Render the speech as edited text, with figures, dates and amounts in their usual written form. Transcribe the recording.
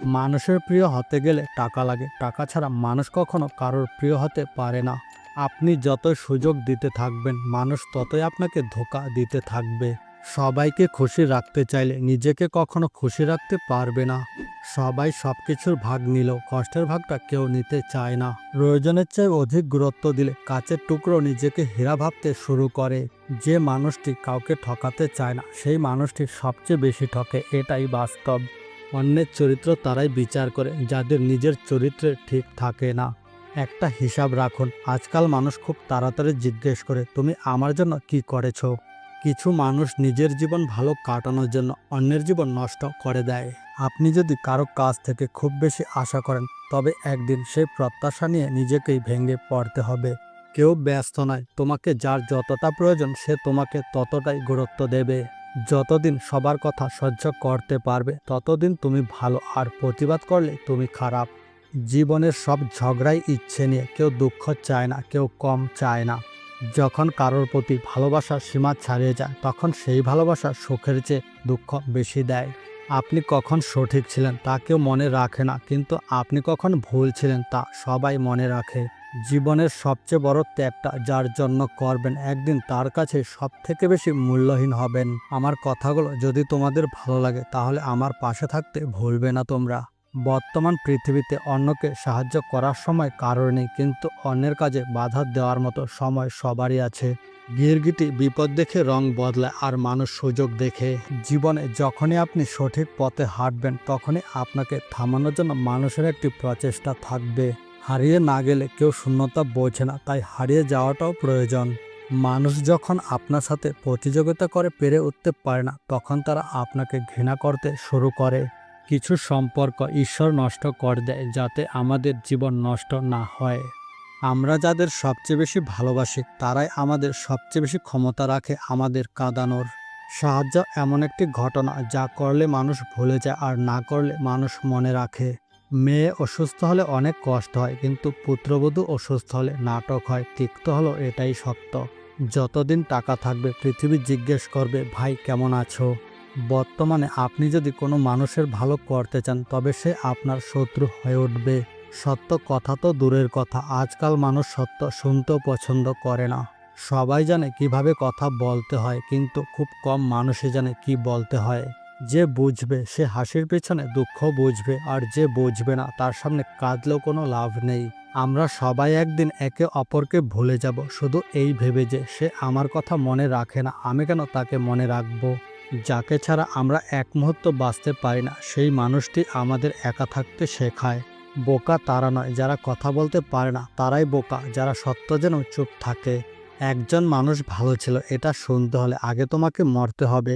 মানুষের প্রিয় হতে গেলে টাকা লাগে, টাকা ছাড়া মানুষ কখনো কারোর প্রিয় হতে পারে না। আপনি যত সুযোগ দিতে থাকবেন মানুষ ততই আপনাকে ধোঁকা দিতে থাকবে। সবাইকে খুশি রাখতে চাইলে নিজেকে কখনো খুশি রাখতে পারবে না। সবাই সবকিছুর ভাগ নিলেও কষ্টের ভাগটা কেউ নিতে চায় না। প্রয়োজনের চেয়ে অধিক গুরুত্ব দিলে কাচের টুকরো নিজেকে হীরা ভাবতে শুরু করে। যে মানুষটি কাউকে ঠকাতে চায় না সেই মানুষটি সবচেয়ে বেশি ঠকে, এটাই বাস্তব। অন্যের চরিত্র তারাই বিচার করে যাদের নিজের চরিত্রে ঠিক থাকে না। একটা হিসাব রাখুন, আজকাল মানুষ খুব তাড়াতাড়ি জিজ্ঞেস করে তুমি আমার জন্য কি করেছো। কিছু মানুষ নিজের জীবন ভালো কাটানোর জন্য অন্যের জীবন নষ্ট করে দেয়। আপনি যদি কারো কাছ থেকে খুব বেশি আশা করেন তবে একদিন সেই প্রত্যাশা নিয়ে নিজেকেই ভেঙে পড়তে হবে। কেউ ব্যস্ত নয়, তোমাকে যার যতটা প্রয়োজন সে তোমাকে ততটাই গুরুত্ব দেবে। যতদিন সবার কথা সহ্য করতে পারবে ততদিন তুমি ভালো, আর প্রতিবাদ করলে তুমি খারাপ। জীবনের সব ঝগড়াই ইচ্ছে নিয়ে, কেউ দুঃখ চায় না, কেউ কম চায় না। যখন কারোর প্রতি ভালোবাসার সীমা ছাড়িয়ে যায় তখন সেই ভালোবাসা সুখের চেয়ে দুঃখ বেশি দেয়। আপনি কখন সঠিক ছিলেন তা কেউ মনে রাখে না, কিন্তু আপনি কখন ভুল ছিলেন তা সবাই মনে রাখে। জীবনের সবচেয়ে বড় ত্যাগটা যার জন্য করবেন একদিন তার কাছে সব থেকে বেশি মূল্যহীন হবেন। আমার কথাগুলো যদি তোমাদের ভালো লাগে তাহলে আমার পাশে থাকতে ভুলবে না তোমরা। বর্তমান পৃথিবীতে অন্যকে সাহায্য করার সময় কারোর নেই, কিন্তু অন্যের কাজে বাধা দেওয়ার মতো সময় সবারই আছে। গিরগিটি বিপদ দেখে রং বদলায় আর মানুষ সুযোগ দেখে। জীবনে যখনই আপনি সঠিক পথে হাঁটবেন তখনই আপনাকে থামানোর জন্য মানুষের একটি প্রচেষ্টা থাকবে। হারিয়ে না গেলে কেউ শূন্যতা বোঝে না, তাই হারিয়ে যাওয়াটাও প্রয়োজন। মানুষ যখন আপনার সাথে প্রতিযোগিতা করে পেরে উঠতে পারে না তখন তারা আপনাকে ঘৃণা করতে শুরু করে। কিছু সম্পর্ক ঈশ্বর নষ্ট করে দেয় যাতে আমাদের জীবন নষ্ট না হয়। আমরা যাদের সবচেয়ে বেশি ভালোবাসি তারাই আমাদের সবচেয়ে বেশি ক্ষমতা রাখে আমাদের কাঁদানোর। সাহায্য এমন একটি ঘটনা যা করলে মানুষ ভুলে যায় আর না করলে মানুষ মনে রাখে। মেয়ে অসুস্থ হলে অনেক কষ্ট হয়, কিন্তু পুত্রবধূ অসুস্থ হলে নাটক হয়। তিক্ত হলো এটাই সত্য। যতদিন টাকা থাকবে পৃথিবী জিজ্ঞেস করবে ভাই কেমন আছো। বর্তমানে আপনি যদি কোনো মানুষের ভালো করতে চান তবে সে আপনার শত্রু হয়ে উঠবে। সত্য কথা তো দূরের কথা, আজকাল মানুষ সত্য শুনতেও পছন্দ করে না। সবাই জানে কিভাবে কথা বলতে হয়, কিন্তু খুব কম মানুষই জানে কি বলতে হয়। যে বুঝবে সে হাসির পেছনে দুঃখ বুঝবে, আর যে বুঝবে না তার সামনে কাঁদলেও কোনো লাভ নেই। আমরা সবাই একদিন একে অপরকে ভুলে যাব, শুধু এই ভেবে যে সে আমার কথা মনে রাখে না, আমি কেন তাকে মনে রাখবো। যাকে ছাড়া আমরা এক মুহূর্ত বাঁচতে পারি না সেই মানুষটি আমাদের একা থাকতে শেখায়। বোকা তারা নয় যারা কথা বলতে পারে না, তারাই বোকা যারা সত্য যেন চুপ থাকে। একজন মানুষ ভালো ছিল এটা শুনতে হলে আগে তোমাকে মরতে হবে।